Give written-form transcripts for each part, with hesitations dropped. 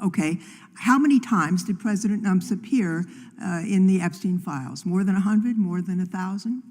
Okay. How many times did President Numps appear in the Epstein files? More than 100? More than 1,000?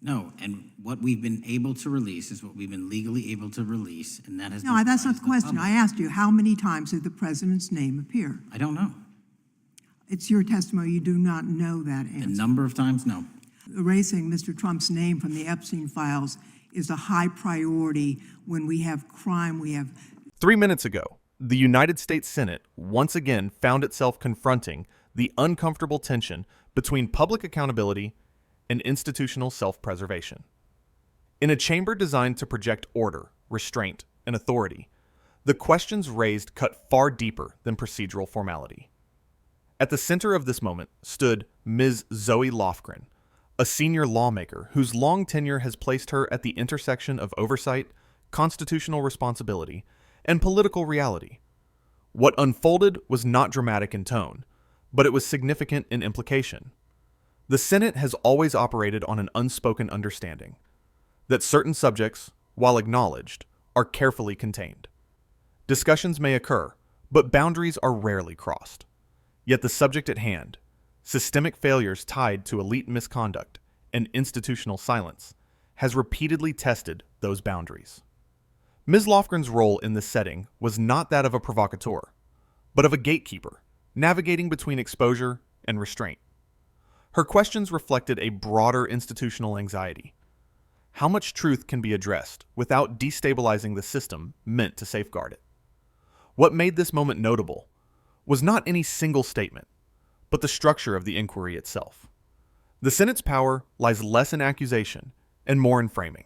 No, and what we've been able to release is what we've been legally able to release, and that has been No, that's not the question. public. I asked you, how many times did the president's name appear? I don't know. It's your testimony. You do not know that The answer. number of times, no. Erasing Mr. Trump's name from the Epstein files is a high priority when we have crime, we have... 3 minutes ago, the United States Senate once again found itself confronting the uncomfortable tension between public accountability and institutional self-preservation. In a chamber designed to project order, restraint, and authority, the questions raised cut far deeper than procedural formality. At the center of this moment stood Ms. Zoe Lofgren, a senior lawmaker whose long tenure has placed her at the intersection of oversight, constitutional responsibility, and political reality. What unfolded was not dramatic in tone, but it was significant in implication. The Senate has always operated on an unspoken understanding that certain subjects, while acknowledged, are carefully contained. Discussions may occur, but boundaries are rarely crossed. Yet the subject at hand, systemic failures tied to elite misconduct and institutional silence, has repeatedly tested those boundaries. Ms. Lofgren's role in this setting was not that of a provocateur, but of a gatekeeper, navigating between exposure and restraint. Her questions reflected a broader institutional anxiety. How much truth can be addressed without destabilizing the system meant to safeguard it? What made this moment notable was not any single statement, but the structure of the inquiry itself. The Senate's power lies less in accusation and more in framing.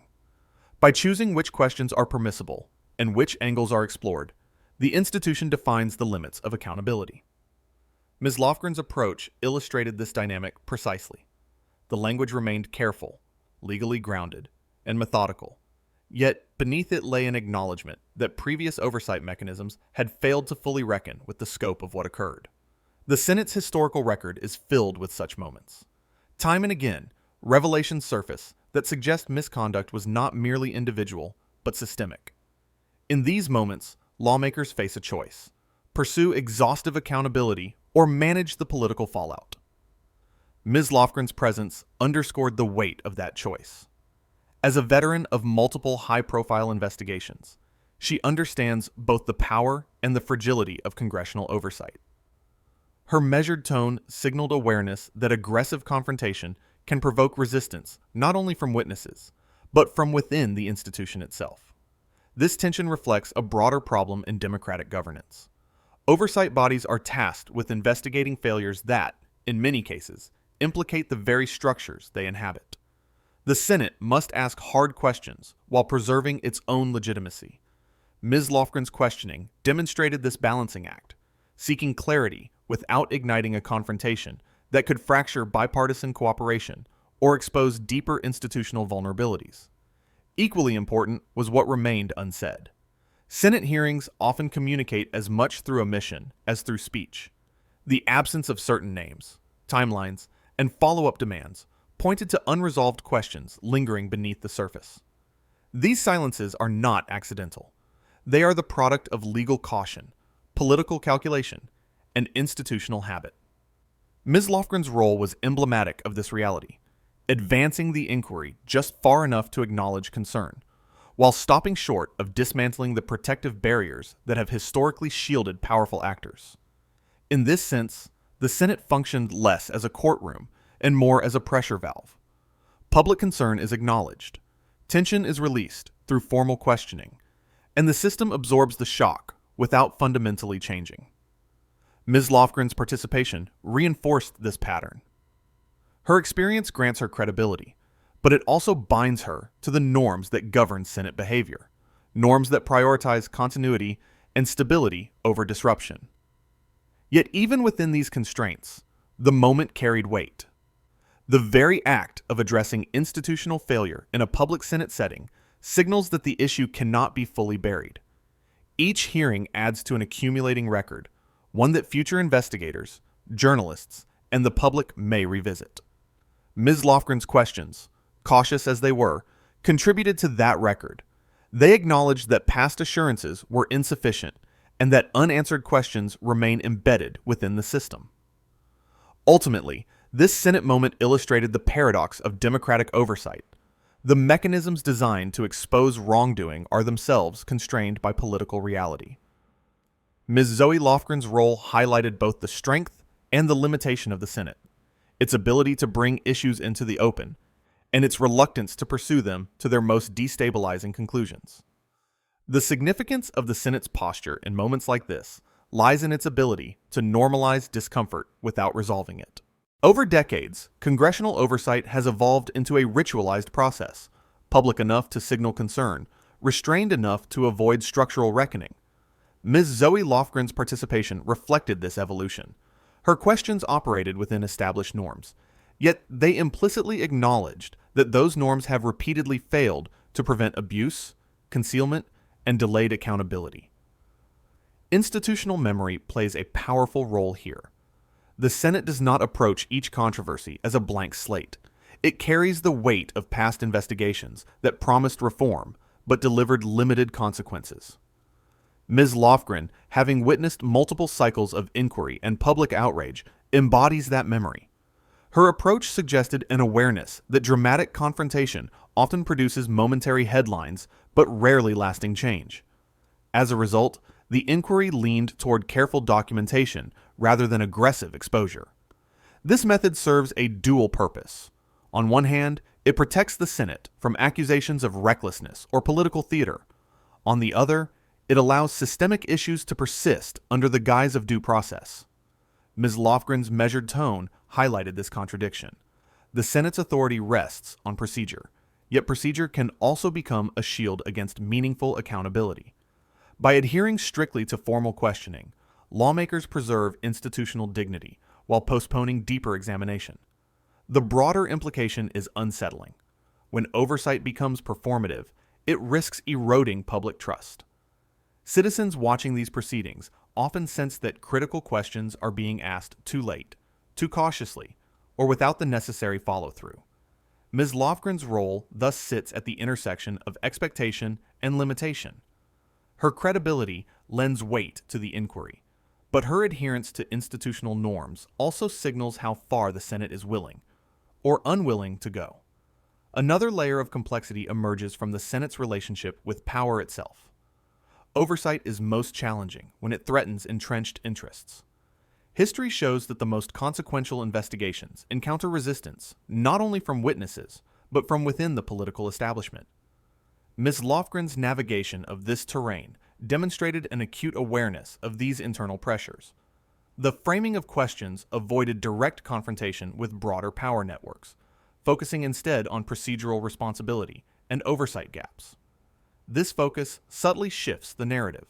By choosing which questions are permissible and which angles are explored, the institution defines the limits of accountability. Ms. Lofgren's approach illustrated this dynamic precisely. The language remained careful, legally grounded, and methodical, yet beneath it lay an acknowledgement that previous oversight mechanisms had failed to fully reckon with the scope of what occurred. The Senate's historical record is filled with such moments. Time and again, revelations surface that suggest misconduct was not merely individual, but systemic. In these moments, lawmakers face a choice: pursue exhaustive accountability or manage the political fallout. Ms. Lofgren's presence underscored the weight of that choice. As a veteran of multiple high-profile investigations, she understands both the power and the fragility of congressional oversight. Her measured tone signaled awareness that aggressive confrontation can provoke resistance not only from witnesses, but from within the institution itself. This tension reflects a broader problem in democratic governance. Oversight bodies are tasked with investigating failures that, in many cases, implicate the very structures they inhabit. The Senate must ask hard questions while preserving its own legitimacy. Ms. Lofgren's questioning demonstrated this balancing act, seeking clarity without igniting a confrontation that could fracture bipartisan cooperation or expose deeper institutional vulnerabilities. Equally important was what remained unsaid. Senate hearings often communicate as much through omission as through speech. The absence of certain names, timelines, and follow-up demands pointed to unresolved questions lingering beneath the surface. These silences are not accidental. They are the product of legal caution, political calculation, and institutional habit. Ms. Lofgren's role was emblematic of this reality, advancing the inquiry just far enough to acknowledge concern, while stopping short of dismantling the protective barriers that have historically shielded powerful actors. In this sense, the Senate functioned less as a courtroom and more as a pressure valve. Public concern is acknowledged, tension is released through formal questioning, and the system absorbs the shock without fundamentally changing. Ms. Lofgren's participation reinforced this pattern. Her experience grants her credibility, but it also binds her to the norms that govern Senate behavior, norms that prioritize continuity and stability over disruption. Yet even within these constraints, the moment carried weight. The very act of addressing institutional failure in a public Senate setting signals that the issue cannot be fully buried. Each hearing adds to an accumulating record, one that future investigators, journalists, and the public may revisit. Ms. Lofgren's questions, cautious as they were, contributed to that record. They acknowledged that past assurances were insufficient and that unanswered questions remain embedded within the system. Ultimately, this Senate moment illustrated the paradox of democratic oversight. The mechanisms designed to expose wrongdoing are themselves constrained by political reality. Ms. Zoe Lofgren's role highlighted both the strength and the limitation of the Senate, its ability to bring issues into the open, and its reluctance to pursue them to their most destabilizing conclusions. The significance of the Senate's posture in moments like this lies in its ability to normalize discomfort without resolving it. Over decades, congressional oversight has evolved into a ritualized process, public enough to signal concern, restrained enough to avoid structural reckoning. Ms. Zoe Lofgren's participation reflected this evolution. Her questions operated within established norms, yet they implicitly acknowledged that those norms have repeatedly failed to prevent abuse, concealment, and delayed accountability. Institutional memory plays a powerful role here. The Senate does not approach each controversy as a blank slate. It carries the weight of past investigations that promised reform but delivered limited consequences. Ms. Lofgren, having witnessed multiple cycles of inquiry and public outrage, embodies that memory. Her approach suggested an awareness that dramatic confrontation often produces momentary headlines but rarely lasting change. As a result, the inquiry leaned toward careful documentation rather than aggressive exposure. This method serves a dual purpose. On one hand, it protects the Senate from accusations of recklessness or political theater. On the other, it allows systemic issues to persist under the guise of due process. Ms. Lofgren's measured tone highlighted this contradiction. The Senate's authority rests on procedure, yet procedure can also become a shield against meaningful accountability. By adhering strictly to formal questioning, lawmakers preserve institutional dignity while postponing deeper examination. The broader implication is unsettling. When oversight becomes performative, it risks eroding public trust. Citizens watching these proceedings often sense that critical questions are being asked too late, too cautiously, or without the necessary follow-through. Ms. Lofgren's role thus sits at the intersection of expectation and limitation. Her credibility lends weight to the inquiry, but her adherence to institutional norms also signals how far the Senate is willing, or unwilling, to go. Another layer of complexity emerges from the Senate's relationship with power itself. Oversight is most challenging when it threatens entrenched interests. History shows that the most consequential investigations encounter resistance not only from witnesses, but from within the political establishment. Ms. Lofgren's navigation of this terrain demonstrated an acute awareness of these internal pressures. The framing of questions avoided direct confrontation with broader power networks, focusing instead on procedural responsibility and oversight gaps. This focus subtly shifts the narrative.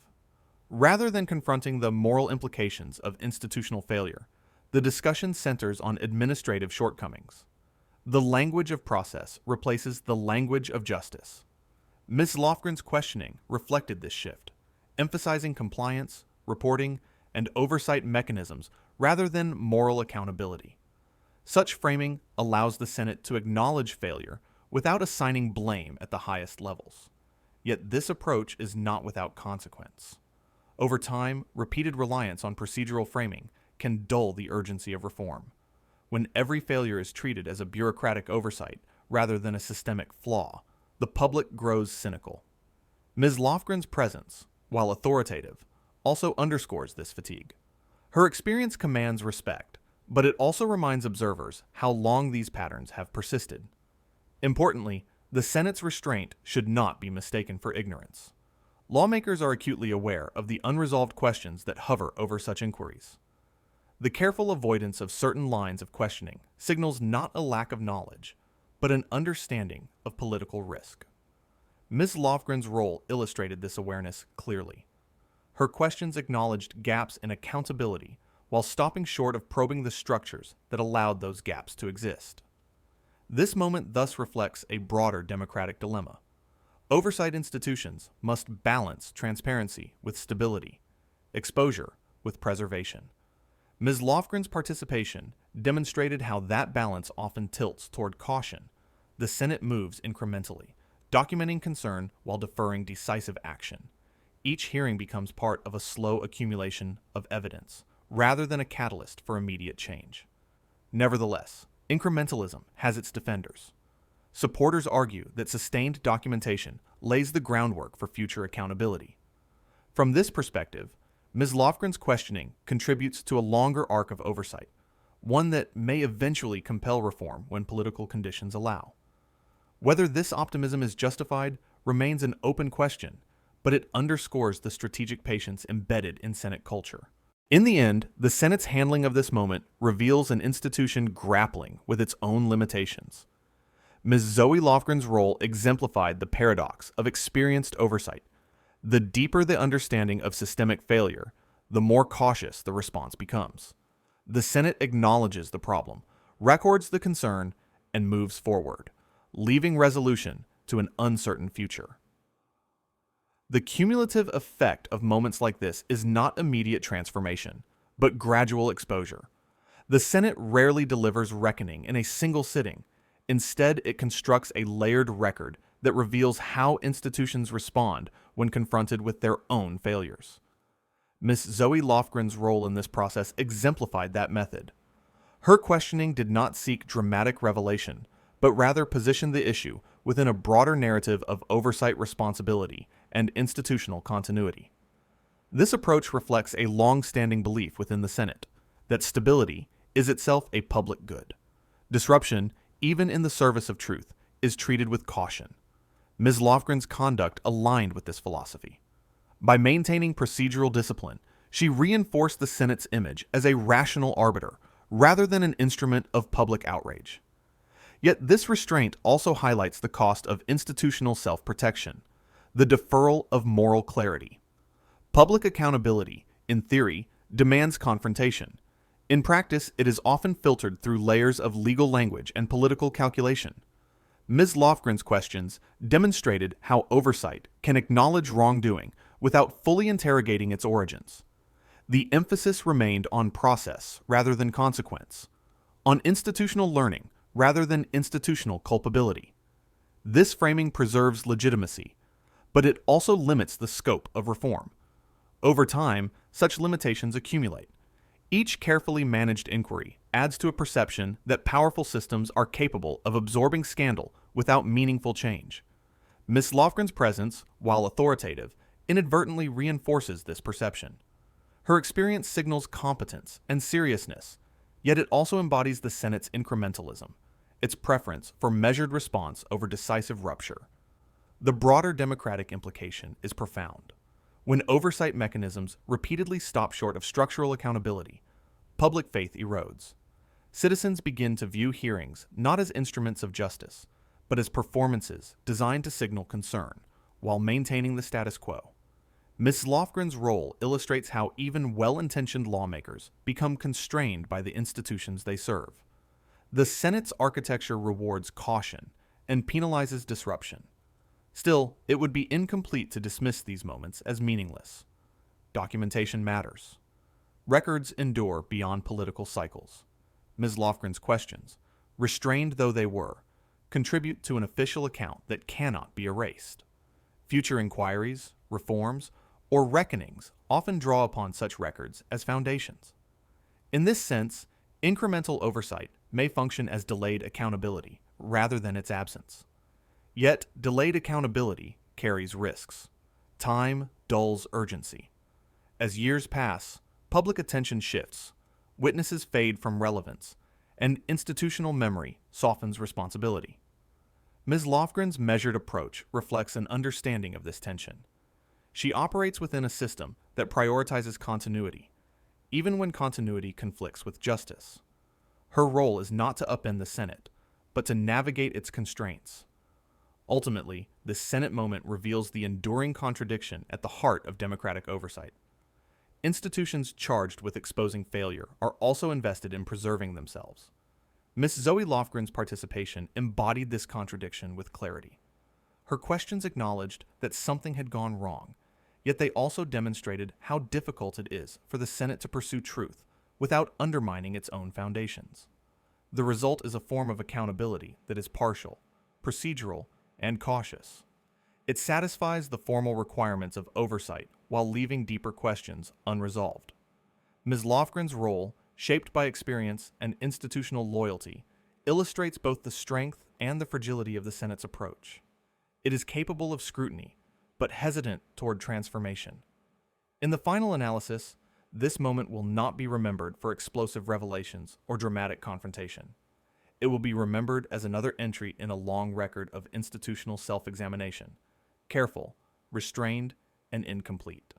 Rather than confronting the moral implications of institutional failure, the discussion centers on administrative shortcomings. The language of process replaces the language of justice. Ms. Lofgren's questioning reflected this shift, emphasizing compliance, reporting, and oversight mechanisms rather than moral accountability. Such framing allows the Senate to acknowledge failure without assigning blame at the highest levels. Yet this approach is not without consequence. Over time, repeated reliance on procedural framing can dull the urgency of reform. When every failure is treated as a bureaucratic oversight rather than a systemic flaw, the public grows cynical. Ms. Lofgren's presence, while authoritative, also underscores this fatigue. Her experience commands respect, but it also reminds observers how long these patterns have persisted. Importantly, the Senate's restraint should not be mistaken for ignorance. Lawmakers are acutely aware of the unresolved questions that hover over such inquiries. The careful avoidance of certain lines of questioning signals not a lack of knowledge, but an understanding of political risk. Ms. Lofgren's role illustrated this awareness clearly. Her questions acknowledged gaps in accountability while stopping short of probing the structures that allowed those gaps to exist. This moment thus reflects a broader democratic dilemma. Oversight institutions must balance transparency with stability, exposure with preservation. Ms. Lofgren's participation demonstrated how that balance often tilts toward caution. The Senate moves incrementally, documenting concern while deferring decisive action. each hearing becomes part of a slow accumulation of evidence, rather than a catalyst for immediate change. Nevertheless, incrementalism has its defenders. Supporters argue that sustained documentation lays the groundwork for future accountability. From this perspective, Ms. Lofgren's questioning contributes to a longer arc of oversight, one that may eventually compel reform when political conditions allow. Whether this optimism is justified remains an open question, but it underscores the strategic patience embedded in Senate culture. In the end, the Senate's handling of this moment reveals an institution grappling with its own limitations. Ms. Zoe Lofgren's role exemplified the paradox of experienced oversight. The deeper the understanding of systemic failure, the more cautious the response becomes. The Senate acknowledges the problem, records the concern, and moves forward, leaving resolution to an uncertain future. The cumulative effect of moments like this is not immediate transformation, but gradual exposure. The Senate rarely delivers reckoning in a single sitting. Instead, it constructs a layered record that reveals how institutions respond when confronted with their own failures. Ms. Zoe Lofgren's role in this process exemplified that method. Her questioning did not seek dramatic revelation, but rather positioned the issue within a broader narrative of oversight responsibility and institutional continuity. This approach reflects a long-standing belief within the Senate that stability is itself a public good. Disruption, even in the service of truth, is treated with caution. Ms. Lofgren's conduct aligned with this philosophy. By maintaining procedural discipline, she reinforced the Senate's image as a rational arbiter rather than an instrument of public outrage. Yet this restraint also highlights the cost of institutional self-protection, the deferral of moral clarity. Public accountability, in theory, demands confrontation. In practice, it is often filtered through layers of legal language and political calculation. Ms. Lofgren's questions demonstrated how oversight can acknowledge wrongdoing without fully interrogating its origins. The emphasis remained on process rather than consequence, on institutional learning rather than institutional culpability. This framing preserves legitimacy, but it also limits the scope of reform. Over time, such limitations accumulate. Each carefully managed inquiry adds to a perception that powerful systems are capable of absorbing scandal without meaningful change. Ms. Lofgren's presence, while authoritative, inadvertently reinforces this perception. Her experience signals competence and seriousness, yet it also embodies the Senate's incrementalism, its preference for measured response over decisive rupture. The broader democratic implication is profound. When oversight mechanisms repeatedly stop short of structural accountability, public faith erodes. Citizens begin to view hearings not as instruments of justice, but as performances designed to signal concern, while maintaining the status quo. Ms. Lofgren's role illustrates how even well-intentioned lawmakers become constrained by the institutions they serve. The Senate's architecture rewards caution and penalizes disruption. Still, it would be incomplete to dismiss these moments as meaningless. Documentation matters. Records endure beyond political cycles. Ms. Lofgren's questions, restrained though they were, contribute to an official account that cannot be erased. Future inquiries, reforms, or reckonings often draw upon such records as foundations. In this sense, incremental oversight may function as delayed accountability rather than its absence. Yet, delayed accountability carries risks. Time dulls urgency. As years pass, public attention shifts, witnesses fade from relevance, and institutional memory softens responsibility. Ms. Lofgren's measured approach reflects an understanding of this tension. She operates within a system that prioritizes continuity, even when continuity conflicts with justice. Her role is not to upend the Senate, but to navigate its constraints. Ultimately, the Senate moment reveals the enduring contradiction at the heart of democratic oversight. Institutions charged with exposing failure are also invested in preserving themselves. Ms. Zoe Lofgren's participation embodied this contradiction with clarity. Her questions acknowledged that something had gone wrong, yet they also demonstrated how difficult it is for the Senate to pursue truth without undermining its own foundations. The result is a form of accountability that is partial, procedural, and cautious. It satisfies the formal requirements of oversight while leaving deeper questions unresolved. Ms. Lofgren's role, shaped by experience and institutional loyalty, illustrates both the strength and the fragility of the Senate's approach. It is capable of scrutiny, but hesitant toward transformation. In the final analysis, this moment will not be remembered for explosive revelations or dramatic confrontation. It will be remembered as another entry in a long record of institutional self-examination, careful, restrained, and incomplete.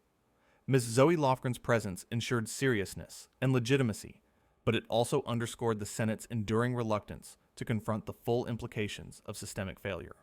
Ms. Zoe Lofgren's presence ensured seriousness and legitimacy, but it also underscored the Senate's enduring reluctance to confront the full implications of systemic failure.